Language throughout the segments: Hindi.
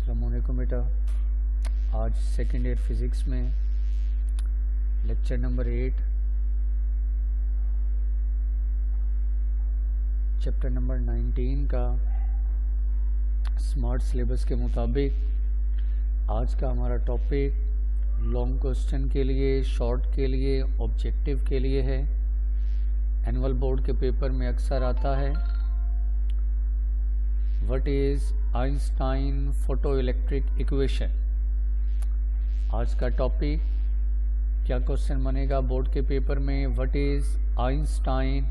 अस्सलामुअलैकुम बेटा। आज सेकेंड ईयर फिज़िक्स में लेक्चर नंबर 8 चैप्टर नंबर 19 का स्मार्ट सिलेबस के मुताबिक आज का हमारा टॉपिक लॉन्ग क्वेश्चन के लिए, शॉर्ट के लिए, ऑब्जेक्टिव के लिए है। एनुअल बोर्ड के पेपर में अक्सर आता है, what is Einstein photoelectric equation. आज का टॉपिक क्या क्वेश्चन बनेगा बोर्ड के पेपर में, what is Einstein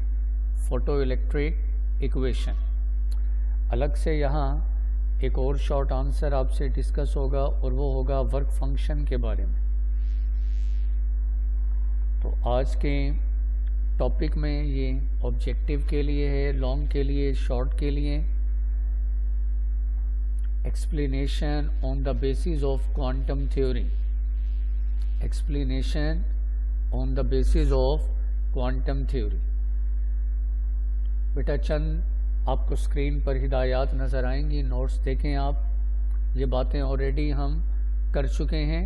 photoelectric equation. अलग से यहाँ एक और शॉर्ट आंसर आपसे डिस्कस होगा और वो होगा वर्क फंक्शन के बारे में। तो आज के टॉपिक में ये ऑब्जेक्टिव के लिए है, लॉन्ग के लिए, शॉर्ट के लिए। Explanation on the basis of quantum theory. Explanation on the basis of quantum theory. बेटा चंद आपको स्क्रीन पर हिदायत नज़र आएंगी, नोट्स देखें आप। ये बातें ऑलरेडी हम कर चुके हैं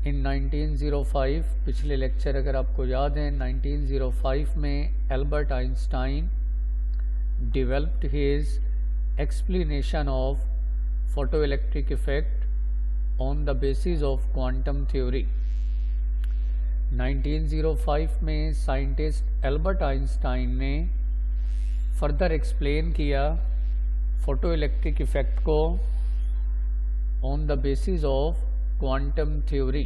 इन 1905। पिछले लेक्चर अगर आपको याद है, 1905 में Albert Einstein developed his explanation of photoelectric effect on the basis of quantum theory। 1905 में साइंटिस्ट एल्बर्ट आइंस्टाइन ने फर्दर एक्सप्लेन किया फोटोइलेक्ट्रिक इफेक्ट को on the basis of quantum theory.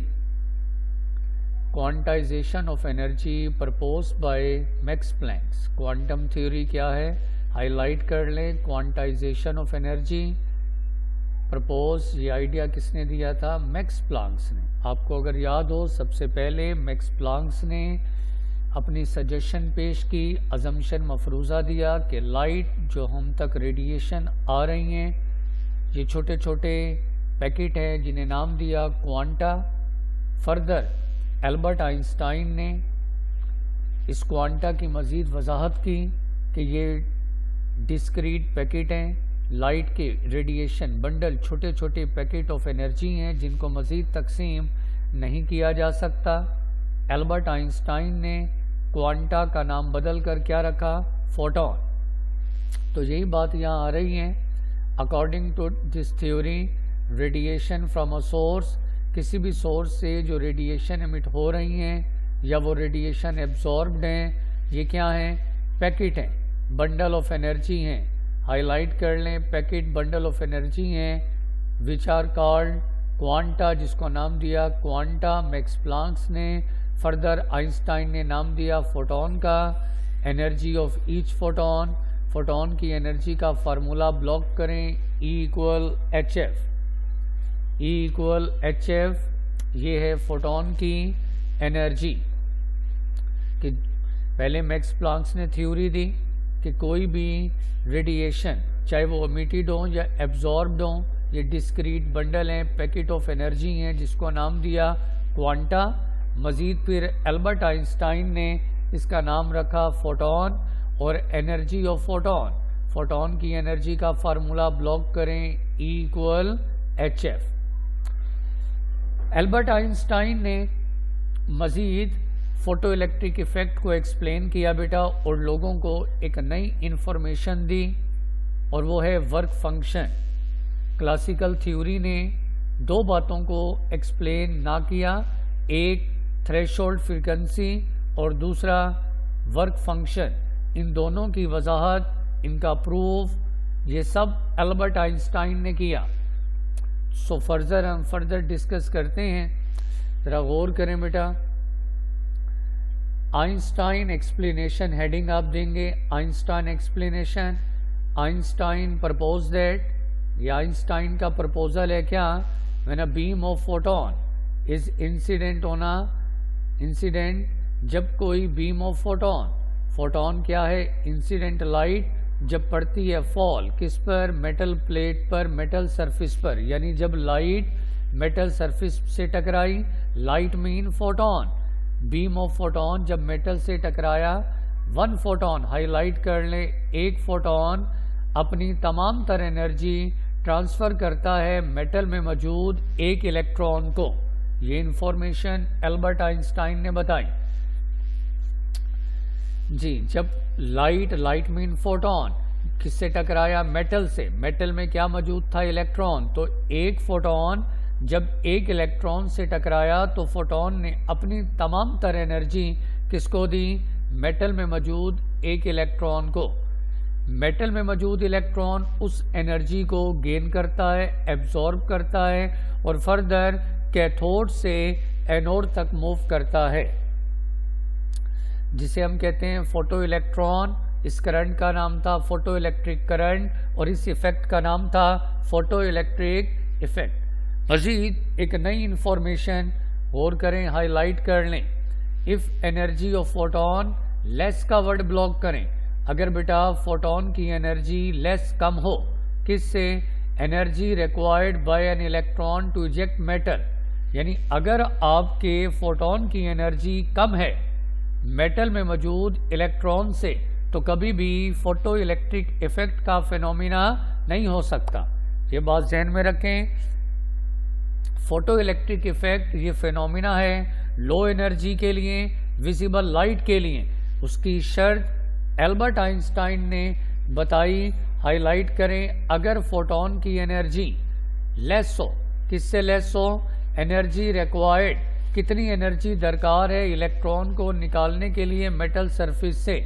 Quantization of energy propose by Max Planck. Quantum theory क्या है, हाईलाइट कर लें। क्वांटाइजेशन ऑफ एनर्जी प्रपोज, ये आइडिया किसने दिया था? मैक्स प्लांक्स ने। आपको अगर याद हो, सबसे पहले मैक्स प्लांक्स ने अपनी सजेशन पेश की, अजम्पशन मफरूज़ा दिया कि लाइट जो हम तक रेडिएशन आ रही हैं, ये छोटे छोटे पैकेट हैं जिन्हें नाम दिया क्वांटा। फर्दर एल्बर्ट आइंस्टाइन ने इस क्वांटा की मज़ीद वजाहत की कि ये डिस्क्रीट पैकेट हैं, लाइट के रेडिएशन बंडल, छोटे छोटे पैकेट ऑफ एनर्जी हैं जिनको मज़ीद तकसीम नहीं किया जा सकता। एल्बर्ट आइंस्टाइन ने क्वांटा का नाम बदल कर क्या रखा? फोटोन। तो यही बात यहाँ आ रही है। According to this theory, radiation from a source, किसी भी सोर्स से जो रेडिएशन एमिट हो रही हैं या वो रेडिएशन एब्जॉर्ब्ड हैं, ये क्या हैं? पैकेट हैं, बंडल ऑफ एनर्जी हैं। हाईलाइट कर लें, पैकेट बंडल ऑफ एनर्जी हैं विच आर कॉल्ड क्वांटा, जिसको नाम दिया क्वांटा मैक्स प्लांक्स ने। फर्दर आइंस्टाइन ने नाम दिया फोटोन का। Energy of each photon, photon की एनर्जी का फार्मूला ब्लॉक करें, E=hf। E=hf, ये है फोटोन की एनर्जी। कि पहले मैक्स प्लांक्स ने थ्योरी दी कि कोई भी रेडिएशन, चाहे वो एमिटेड हो या एब्जॉर्ब्ड हो, ये डिस्क्रीट बंडल हैं, पैकेट ऑफ एनर्जी हैं जिसको नाम दिया क्वांटा। मज़ीद फिर एल्बर्ट आइंस्टाइन ने इसका नाम रखा फोटोन। और एनर्जी ऑफ फोटोन, फोटोन की एनर्जी का फार्मूला ब्लॉक करें, E=hf। एल्बर्ट आइंस्टाइन ने मज़ीद फोटो इलेक्ट्रिक इफेक्ट को एक्सप्लेन किया बेटा, और लोगों को एक नई इंफॉर्मेशन दी, और वो है वर्क फंक्शन। क्लासिकल थ्योरी ने दो बातों को एक्सप्लेन ना किया, एक थ्रेशोल्ड फ्रीक्वेंसी और दूसरा वर्क फंक्शन। इन दोनों की वजाहत, इनका प्रूफ, ये सब एल्बर्ट आइंस्टाइन ने किया। सो हम फर्दर डिस्कस करते हैं। ज़रा गौर करें बेटा। आइंस्टाइन एक्सप्लेनेशन हेडिंग आप देंगे, Einstein explanation. Einstein propose that, ये आइंस्टाइन का प्रपोजल है क्या? When a beam of photon is incident होना, इंसिडेंट जब कोई बीम ऑफ फोटोन, फोटोन क्या है? इंसिडेंट लाइट जब पड़ती है फॉल, किस पर? मेटल प्लेट पर, मेटल सरफेस पर। यानी जब लाइट मेटल सरफेस से टकराई, light mean photon. Beam of photon जब मेटल से टकराया, वन फोटोन, हाईलाइट कर ले, एक फोटोन अपनी तमाम तर एनर्जी ट्रांसफ़र करता है मेटल में मौजूद एक इलेक्ट्रॉन को। ये इंफॉर्मेशन एल्बर्ट आइंस्टाइन ने बताई जी। जब लाइट मीन फोटोन किससे टकराया? मेटल से। मेटल में क्या मौजूद था? इलेक्ट्रॉन। तो एक फोटोन जब एक इलेक्ट्रॉन से टकराया तो फोटोन ने अपनी तमाम तर एनर्जी किसको दी? मेटल में मौजूद एक इलेक्ट्रॉन को। मेटल में मौजूद इलेक्ट्रॉन उस एनर्जी को गेन करता है, एब्जॉर्ब करता है और फर्दर कैथोड से एनोड तक मूव करता है, जिसे हम कहते हैं फोटो इलेक्ट्रॉन। इस करंट का नाम था फोटो इलेक्ट्रिक करंट और इस इफेक्ट का नाम था फोटो इलेक्ट्रिक इफेक्ट। मजीद एक नई इंफॉर्मेशन और करें, हाईलाइट कर लें। If energy of photon less का वर्ड ब्लॉक करें। अगर बेटा फोटोन की एनर्जी लेस कम हो, किससे? Energy required by an electron to eject metal. यानी अगर आपके फोटोन की एनर्जी कम है मेटल में मौजूद इलेक्ट्रॉन से, तो कभी भी फोटो इलेक्ट्रिक इफेक्ट का फिनोमिना नहीं हो सकता। ये बात ध्यान में रखें। फोटो इलेक्ट्रिक इफेक्ट ये फिनोमिना है लो एनर्जी के लिए, विजिबल लाइट के लिए। उसकी शर्त एल्बर्ट आइंस्टाइन ने बताई, हाईलाइट करें। अगर फोटोन की एनर्जी लेस हो, किससे लेस हो? एनर्जी रिक्वायर्ड, कितनी एनर्जी दरकार है इलेक्ट्रॉन को निकालने के लिए मेटल सरफेस से।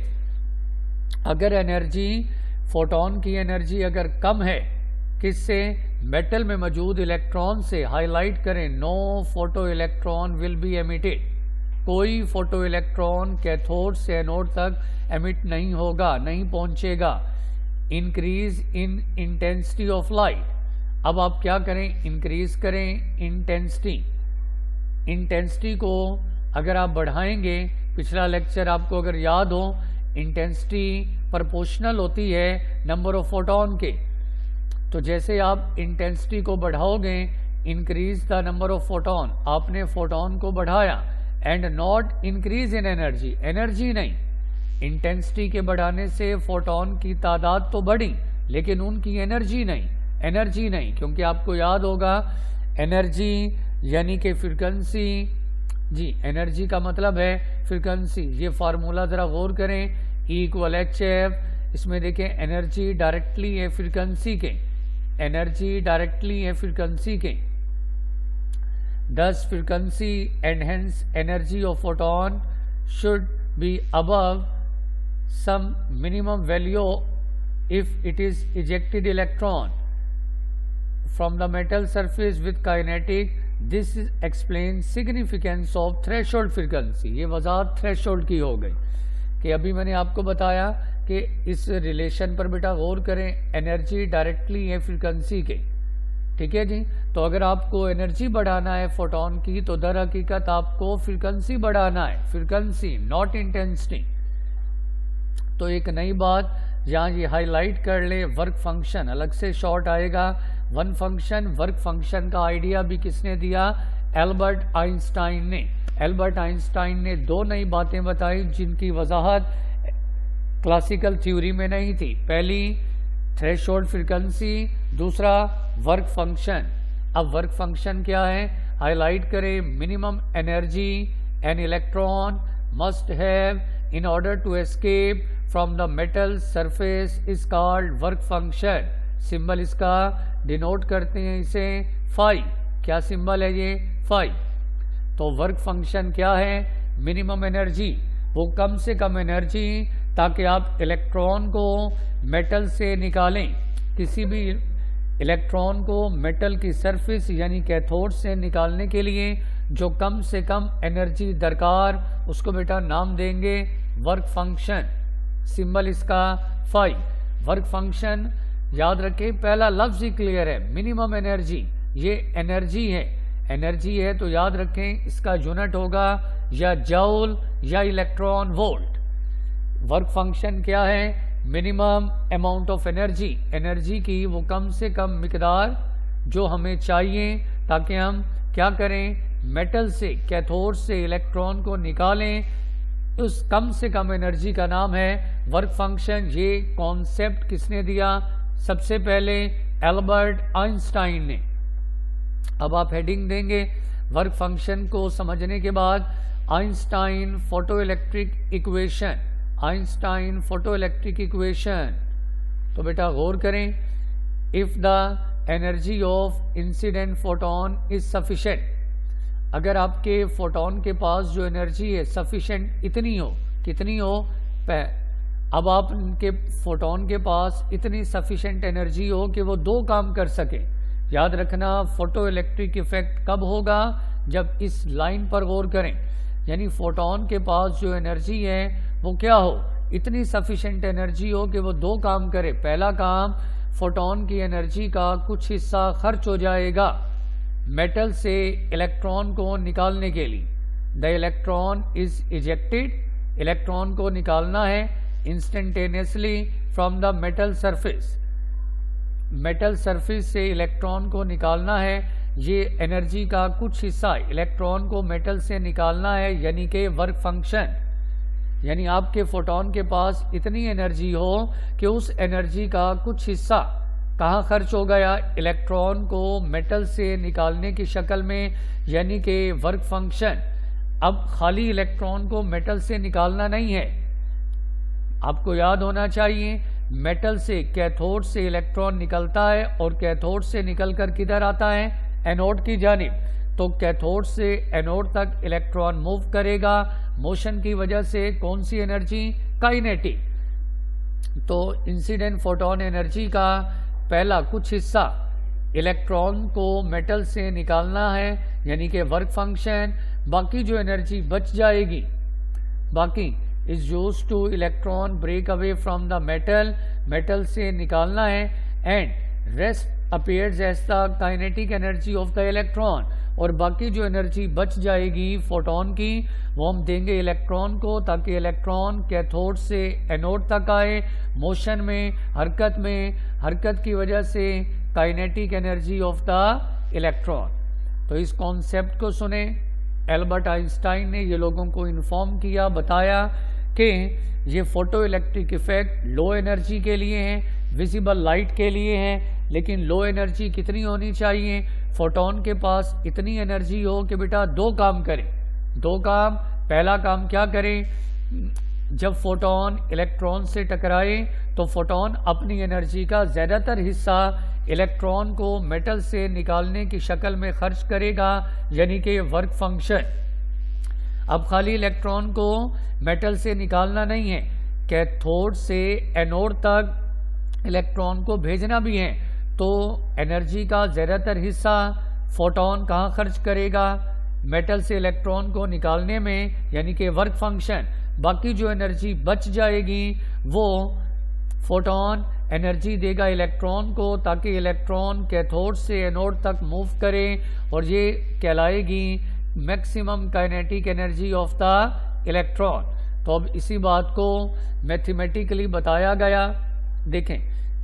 अगर एनर्जी फोटोन की एनर्जी अगर कम है, किससे? मेटल में मौजूद इलेक्ट्रॉन से। हाईलाइट करें, no photo electron will be emitted. कोई फोटो इलेक्ट्रॉन कैथोड से एनोड तक एमिट नहीं होगा, नहीं पहुंचेगा। Increase in intensity of light. अब आप क्या करें? इंक्रीज करें इंटेंसिटी। इंटेंसिटी को अगर आप बढ़ाएंगे, पिछला लेक्चर आपको अगर याद हो, इंटेंसिटी प्रोपोर्शनल होती है नंबर ऑफ फोटोन के। तो जैसे आप इंटेंसिटी को बढ़ाओगे, increase the number of photon, आपने फोटोन को बढ़ाया, and not increase in energy, energy नहीं। इंटेंसिटी के बढ़ाने से फोटोन की तादाद तो बढ़ी लेकिन उनकी एनर्जी नहीं, एनर्जी नहीं। क्योंकि आपको याद होगा एनर्जी यानी कि फ्रीक्वेंसी जी, एनर्जी का मतलब है फ्रीक्वेंसी। ये फार्मूला ज़रा गौर करें, E=HF। इसमें देखें एनर्जी डायरेक्टली है फ्रीक्वेंसी के, एनर्जी डायरेक्टली है फ्रीक्वेंसी के। Thus frequency and hence energy of photon should be above some minimum value if it is ejected electron from the metal surface with kinetic. This explains significance of threshold frequency. ये वजाहत थ्रेशोल्ड की हो गई कि अभी मैंने आपको बताया कि इस रिलेशन पर बेटा गौर करें, एनर्जी डायरेक्टली है फ्रीक्वेंसी के। ठीक है जी। तो अगर आपको एनर्जी बढ़ाना है फोटोन की, तो दर हकीकत आपको फ्रीक्वेंसी बढ़ाना है, फ्रीक्वेंसी नॉट इंटेंसिटी। तो एक नई बात यहाँ ये हाईलाइट कर ले, वर्क फंक्शन अलग से शॉर्ट आएगा। वन फंक्शन, वर्क फंक्शन का आइडिया भी किसने दिया? एल्बर्ट आइंस्टाइन ने। एल्बर्ट आइंस्टाइन ने दो नई बातें बताई जिनकी वजाहत क्लासिकल थ्योरी में नहीं थी। पहली थ्रेशोल्ड फ्रीक्वेंसी, दूसरा वर्क फंक्शन। अब वर्क फंक्शन क्या है? हाईलाइट करें, minimum energy an electron must have in order to escape from the metal surface is called work function. Symbol इसका डिनोट करते हैं इसे फाई। क्या सिंबल है ये? फाई। तो वर्क फंक्शन क्या है? मिनिमम एनर्जी, वो कम से कम एनर्जी ताकि आप इलेक्ट्रॉन को मेटल से निकालें। किसी भी इलेक्ट्रॉन को मेटल की सरफेस यानी कैथोड से निकालने के लिए जो कम से कम एनर्जी दरकार, उसको बेटा नाम देंगे वर्क फंक्शन। सिंबल इसका फाई। वर्क फंक्शन याद रखें, पहला लफ्ज ही क्लियर है, मिनिमम एनर्जी। ये एनर्जी है, एनर्जी है तो याद रखें इसका यूनिट होगा या जूल या इलेक्ट्रॉन वोल्ट। वर्क फंक्शन क्या है? Minimum amount of energy, energy की वो कम से कम मिकदार जो हमें चाहिए ताकि हम क्या करें? मेटल से, कैथोड से इलेक्ट्रॉन को निकालें। उस कम से कम एनर्जी का नाम है वर्क फंक्शन। ये कॉन्सेप्ट किसने दिया? सबसे पहले एल्बर्ट आइंस्टाइन ने। अब आप हेडिंग देंगे वर्क फंक्शन को समझने के बाद, Einstein photoelectric equation, Einstein photoelectric equation. तो बेटा गौर करें, if the energy of incident photon is sufficient, अगर आपके फोटोन के पास जो एनर्जी है सफिशिएंट इतनी हो, कितनी हो, अब आपके फोटोन के पास इतनी सफिशिएंट एनर्जी हो कि वो दो काम कर सके। याद रखना फोटो इलेक्ट्रिक इफेक्ट कब होगा, जब इस लाइन पर गौर करें, यानी फोटोन के पास जो एनर्जी है वो क्या हो, इतनी सफिशिएंट एनर्जी हो कि वो दो काम करे। पहला काम, फोटोन की एनर्जी का कुछ हिस्सा खर्च हो जाएगा मेटल से इलेक्ट्रॉन को निकालने के लिए। The electron is ejected, electron को निकालना है instantaneously from the metal surface, metal surface से इलेक्ट्रॉन को निकालना है। ये एनर्जी का कुछ हिस्सा इलेक्ट्रॉन को मेटल से निकालना है, यानी कि वर्क फंक्शन, यानी आपके फोटोन के पास इतनी एनर्जी हो कि उस एनर्जी का कुछ हिस्सा कहाँ खर्च हो गया, इलेक्ट्रॉन को मेटल से निकालने की शक्ल में, यानी कि वर्क फंक्शन। अब खाली इलेक्ट्रॉन को मेटल से निकालना नहीं है, आपको याद होना चाहिए मेटल से, कैथोड से इलेक्ट्रॉन निकलता है और कैथोड से निकलकर किधर आता है, एनोड की जानिब। तो कैथोड से एनोड तक इलेक्ट्रॉन मूव करेगा, मोशन की वजह से कौन सी एनर्जी, काइनेटिक। तो इंसिडेंट फोटोन एनर्जी का पहला कुछ हिस्सा इलेक्ट्रॉन को मेटल से निकालना है, यानी कि वर्क फंक्शन। बाकी जो एनर्जी बच जाएगी, बाकी is used to electron break away from the metal, metal से निकालना है, and rest appears as the kinetic energy of the electron. और बाकी जो एनर्जी बच जाएगी फोटोन की, वो हम देंगे इलेक्ट्रॉन को, ताकि इलेक्ट्रॉन कैथोड से एनोड तक आए, मोशन में, हरकत की वजह से kinetic energy of the electron. तो इस कॉन्सेप्ट को सुने, एल्बर्ट आइंस्टाइन ने ये लोगों को इन्फॉर्म किया, बताया कि ये photo electric effect low energy के लिए है, विजिबल लाइट के लिए है, लेकिन लो एनर्जी कितनी होनी चाहिए, फोटोन के पास इतनी एनर्जी हो कि बेटा दो काम करे। दो काम, पहला काम क्या करे, जब फोटोन इलेक्ट्रॉन से टकराए तो फोटोन अपनी एनर्जी का ज़्यादातर हिस्सा इलेक्ट्रॉन को मेटल से निकालने की शक्ल में खर्च करेगा, यानी कि वर्क फंक्शन। अब खाली इलेक्ट्रॉन को मेटल से निकालना नहीं है, कैथोड से एनोड तक इलेक्ट्रॉन को भेजना भी है। तो एनर्जी का ज़्यादातर हिस्सा फोटोन कहाँ खर्च करेगा, मेटल से इलेक्ट्रॉन को निकालने में, यानी कि वर्क फंक्शन। बाकी जो एनर्जी बच जाएगी वो फोटोन एनर्जी देगा इलेक्ट्रॉन को, ताकि इलेक्ट्रॉन कैथोड से एनोड तक मूव करे, और ये कहलाएगी maximum kinetic energy of the electron. तो अब इसी बात को मैथमेटिकली बताया गया। देखें,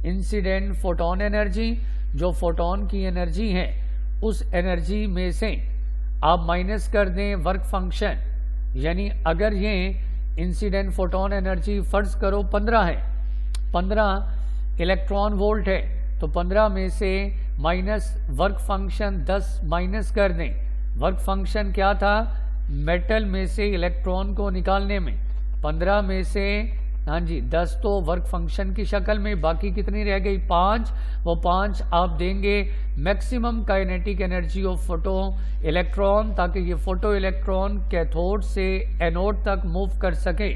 इंसिडेंट फोटोन एनर्जी, जो फोटोन की एनर्जी है, उस एनर्जी में से आप माइनस कर दें वर्क फंक्शन, यानी अगर ये इंसिडेंट फोटोन एनर्जी फर्ज करो 15 है, 15 इलेक्ट्रॉन वोल्ट है, तो 15 में से माइनस वर्क फंक्शन 10 माइनस कर दें। वर्क फंक्शन क्या था, मेटल में से इलेक्ट्रॉन को निकालने में 15 में से, हाँ जी, 10 तो वर्क फंक्शन की शक्ल में, बाकी कितनी रह गई, 5। वो 5 आप देंगे maximum kinetic energy of photo electron, ताकि ये फोटो इलेक्ट्रॉन कैथोड से एनोड तक मूव कर सके।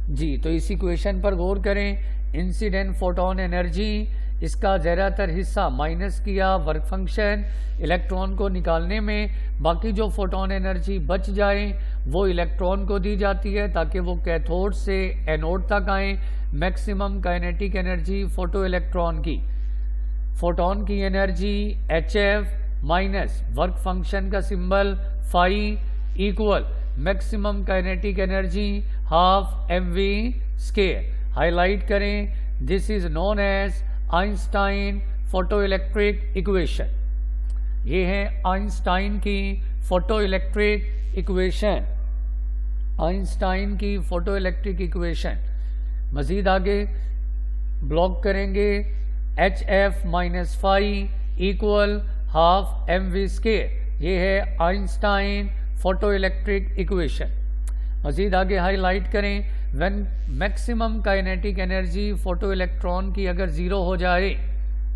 जी, तो इस इक्वेशन पर गौर करें, इंसिडेंट फोटोन एनर्जी, इसका ज़्यादातर हिस्सा माइनस किया वर्क फंक्शन इलेक्ट्रॉन को निकालने में, बाकी जो फोटोन एनर्जी बच जाए वो इलेक्ट्रॉन को दी जाती है, ताकि वो कैथोड से एनोड तक आए। Maximum kinetic energy photo electron की, फोटोन की energy HF minus work function का symbol phi equal maximum kinetic energy half mv²। Highlight करें, this is known as Einstein photo electric equation. ये है आइंस्टाइन की फोटो इलेक्ट्रिक इक्वेशन, आइंस्टाइन की फोटो इलेक्ट्रिक इक्वेशन। मजीद आगे ब्लॉक करेंगे HF minus phi equal half mv²। ये है आइंस्टाइन फोटो इलेक्ट्रिक इक्वेशन। मजीद आगे हाईलाइट करें, when maximum kinetic energy photo electron की अगर ज़ीरो हो जाए,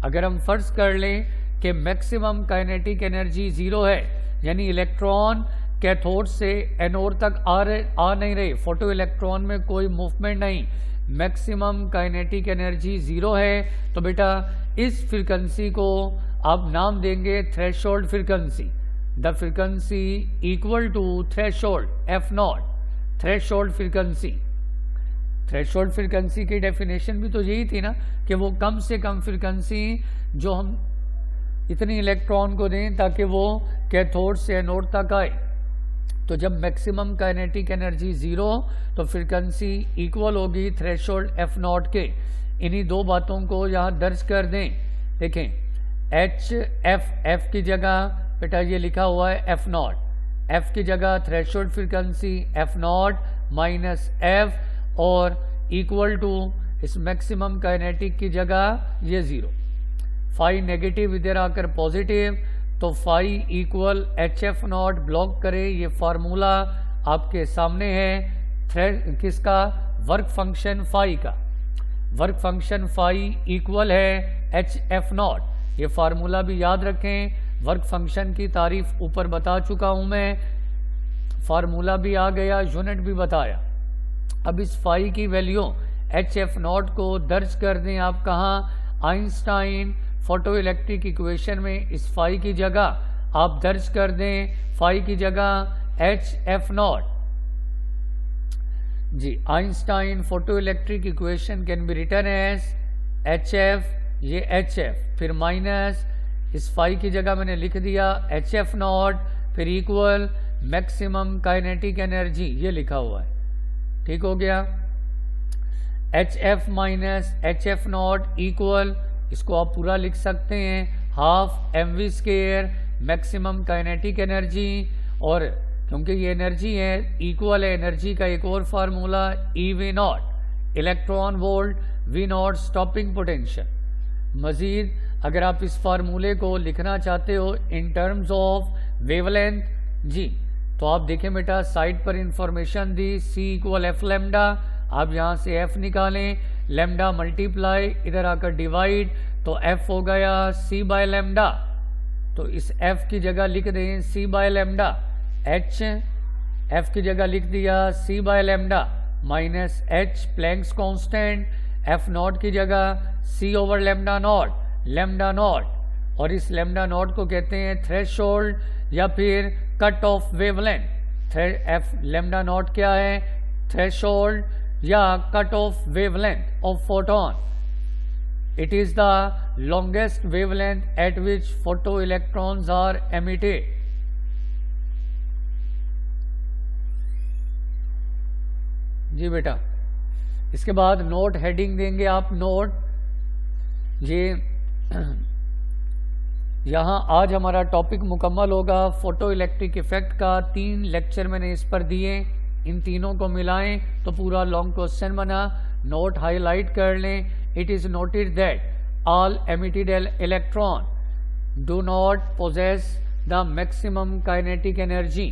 अगर हम फर्ज कर लें कि मैक्सिमम काइनेटिक एनर्जी ज़ीरो है, यानी इलेक्ट्रॉन कैथोड से एनोड तक आ नहीं रहे, फोटो इलेक्ट्रॉन में कोई मूवमेंट नहीं, मैक्सिमम काइनेटिक एनर्जी ज़ीरो है, तो बेटा इस फ्रीक्वेंसी को आप नाम देंगे threshold frequency. The frequency equal to threshold F0, threshold frequency. Threshold frequency की डेफिनेशन भी तो यही थी ना कि वो कम से कम फ्रीक्वेंसी जो हम इतनी इलेक्ट्रॉन को दें ताकि वो कैथोड से एनोड तक आए। तो जब मैक्सिमम काइनेटिक एनर्जी ज़ीरो तो फ्रीक्वेंसी इक्वल होगी थ्रेशोल्ड F0 के। इन्हीं दो बातों को यहाँ दर्ज कर दें। देखें F की जगह बेटा ये लिखा हुआ है F0, F की जगह threshold frequency F0 minus F और इक्वल टू इस मैक्सिमम काइनेटिक की जगह ये ज़ीरो। फाई नेगेटिव इधर आकर पॉजिटिव, तो फाई इक्वल HF0 ब्लॉक करे। ये फार्मूला आपके सामने है किसका, वर्क फंक्शन फाई का। वर्क फंक्शन फाई इक्वल है HF0। ये फार्मूला भी याद रखें। वर्क फंक्शन की तारीफ ऊपर बता चुका हूं मैं, फार्मूला भी आ गया, यूनिट भी बताया। अब इस फाई की वैल्यू HF0 को दर्ज कर दें आप कहाँ, आइंस्टाइन फोटो इलेक्ट्रिक इक्वेशन में इस फाई की जगह आप दर्ज कर दें, फाई की जगह HF0। जी, Einstein photo electric equation can be written as HF, ये HF, फिर माइनस इस फाई की जगह मैंने लिख दिया HF0, फिर इक्वल मैक्सिमम काइनेटिक एनर्जी, ये लिखा हुआ है। ठीक हो गया। HF माइनस HF0 इक्वल, इसको आप पूरा लिख सकते हैं, half mv² maximum kinetic energy. और क्योंकि ये एनर्जी है, इक्वल है एनर्जी का एक और formula eV0, electron volt, V0 stopping potential. मजीद अगर आप इस फार्मूले को लिखना चाहते हो इन टर्म्स ऑफ वेवलेंथ जी, तो आप देखें बेटा साइड पर इंफॉर्मेशन दी, C इक्वल F लैम्डा। आप यहाँ से F निकालें, लैम्डा मल्टीप्लाई इधर आकर डिवाइड, तो F हो गया C बाय लैम्डा। तो इस F की जगह लिख दें C by lambda, H F की जगह लिख दिया C by lambda minus H Planck's constant, F0 की जगह C over lambda naught, lambda naught. और इस लैम्डा नॉट को कहते हैं थ्रेशोल्ड या फिर cut off wavelength. F lambda naught क्या है, थ्रेशोल्ड या cut off wavelength of photon. It is the longest wavelength at which photo electrons are emitted. जी बेटा, इसके बाद नोट हेडिंग देंगे आप, नोट ये यहाँ आज हमारा टॉपिक मुकम्मल होगा फोटो इलेक्ट्रिक इफेक्ट का। 3 लेक्चर मैंने इस पर दिए, इन तीनों को मिलाएं तो पूरा लॉन्ग क्वेश्चन बना। नोट हाईलाइट कर लें, it is noted that all emitted electron do not possess the maximum kinetic energy.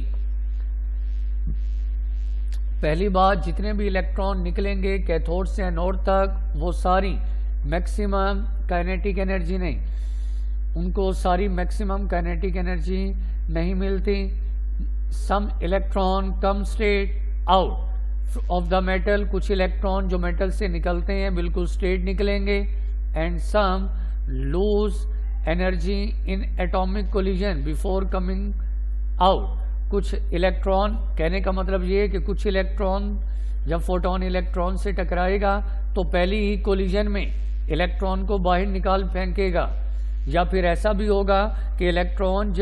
पहली बात, जितने भी इलेक्ट्रॉन निकलेंगे कैथोड से एनोड तक, वो सारी मैक्सिमम काइनेटिक एनर्जी नहीं, उनको सारी मैक्सिमम काइनेटिक एनर्जी नहीं मिलती। Some electron come straight out of the metal, कुछ इलेक्ट्रॉन जो मेटल से निकलते हैं बिल्कुल स्ट्रेट निकलेंगे। And some lose energy in atomic collision before coming out. कुछ इलेक्ट्रॉन, कहने का मतलब ये है कि कुछ इलेक्ट्रॉन जब फोटोन इलेक्ट्रॉन से टकराएगा तो पहली ही कोलिजन में इलेक्ट्रॉन को बाहर निकाल फेंकेगा, या फिर ऐसा भी होगा कि इलेक्ट्रॉन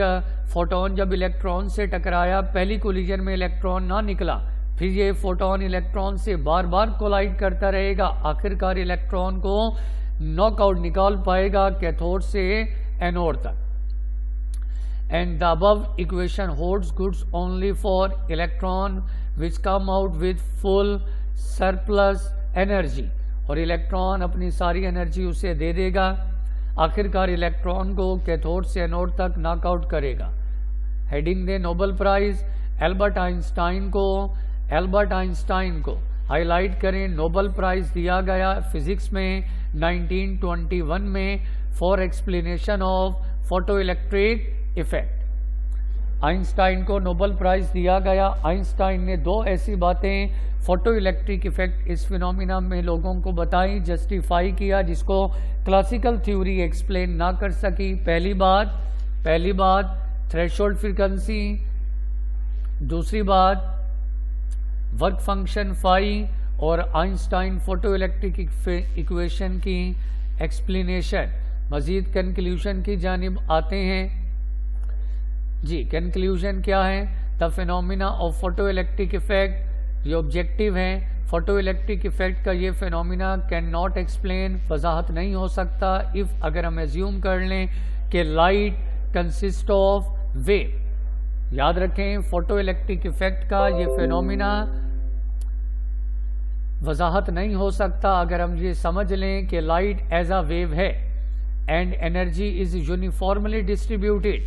फोटोन जब इलेक्ट्रॉन से टकराया पहली कोलिजन में इलेक्ट्रॉन ना निकला, फिर ये फोटोन इलेक्ट्रॉन से बार बार कोलाइड करता रहेगा, आखिरकार इलेक्ट्रॉन को नॉकआउट निकाल पाएगा कैथोड से एनोड तक। And the above equation holds good only for electron which come out with full surplus energy। और इलेक्ट्रॉन अपनी सारी एनर्जी उसे दे देगा आखिरकार इलेक्ट्रॉन को कैथोड से एनोड तक नॉकआउट करेगा। हेडिंग दे नोबेल प्राइज एल्बर्ट आइंस्टाइन को हाईलाइट करें। नोबेल प्राइज दिया गया फिजिक्स में 1921 में for explanation of photo electric effect. Einstein को नोबेल प्राइज दिया गया। आइंस्टाइन ने दो ऐसी बातें फोटो इलेक्ट्रिक इफेक्ट इस फिनोमिना में लोगों को बताई, जस्टिफाई किया, जिसको क्लासिकल थ्योरी एक्सप्लेन ना कर सकी। पहली बात थ्रेशोल्ड फ्रीक्वेंसी, दूसरी बात वर्क फंक्शन फाई, और आइंस्टाइन फोटो इलेक्ट्रिक इक्वेशन की एक्सप्लेनेशन। मजीद कंक्लूजन की जानिब आते हैं जी। कंक्लूजन क्या है? The phenomena of photo electric effect, ये ऑब्जेक्टिव है। फोटो इलेक्ट्रिक इफेक्ट का ये फिनोमिना कैन नॉट एक्सप्लेन, वजाहत नहीं हो सकता, इफ अगर हम एज्यूम कर लें कि लाइट कंसिस्ट ऑफ वेव। याद रखें, फोटो इलेक्ट्रिक इफेक्ट का ये फिनोमिना वजाहत नहीं हो सकता अगर हम ये समझ लें कि लाइट एज अ वेव है and energy is uniformly distributed,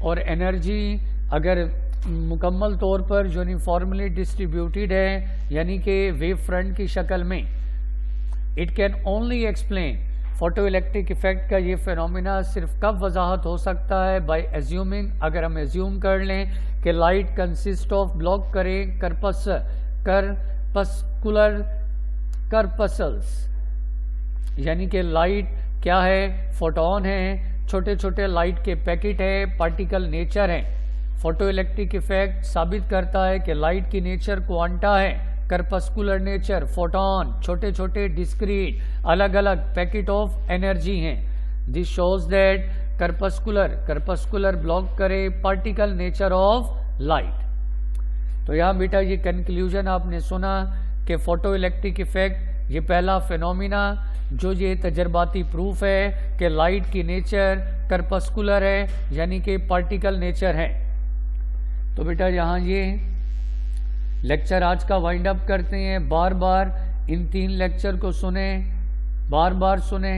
और एनर्जी अगर मुकम्मल तौर पर यूनिफॉर्मली डिस्ट्रीब्यूटेड है यानी कि वेव फ्रंट की शक्ल में, it can only explain photo electric effect का ये फिनोमिना सिर्फ कब वजाहत हो सकता है? बाय एज्यूमिंग, अगर हम एज्यूम कर लें कि लाइट कंसिस्ट ऑफ ब्लॉक करें करपसल्स, यानी कि लाइट क्या है? फोटोन है, छोटे छोटे लाइट के पैकेट है, पार्टिकल नेचर है। फोटो इलेक्ट्रिक इफेक्ट साबित करता है कि लाइट की नेचर क्वांटा है, करपस्कुलर नेचर, फोटोन छोटे छोटे डिस्क्रीट अलग अलग पैकेट ऑफ एनर्जी हैं। दिस शोज दैट करपस्कुलर ब्लॉक करे पार्टिकल नेचर ऑफ लाइट। तो यहाँ बेटा ये कंक्लूजन आपने सुना कि फोटो इलेक्ट्रिक इफेक्ट ये पहला फिनोमिना जो ये तजर्बाती प्रूफ है कि लाइट की नेचर करपस्कुलर है यानी कि पार्टिकल नेचर है। तो बेटा यहाँ ये लेक्चर आज का वाइंड अप करते हैं। बार बार इन 3 लेक्चर को सुने, बार बार सुने,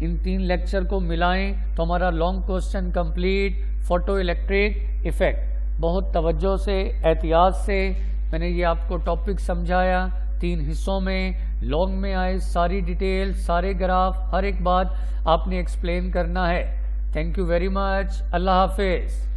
इन 3 लेक्चर को मिलाएं तो हमारा long question complete. Photo electric effect बहुत तवज्जो से, एहतियात से मैंने ये आपको टॉपिक समझाया। 3 हिस्सों में, लॉन्ग में आए, सारी डिटेल, सारे ग्राफ, हर एक बात आपने एक्सप्लेन करना है। Thank you very much. अल्लाह हाफिज़।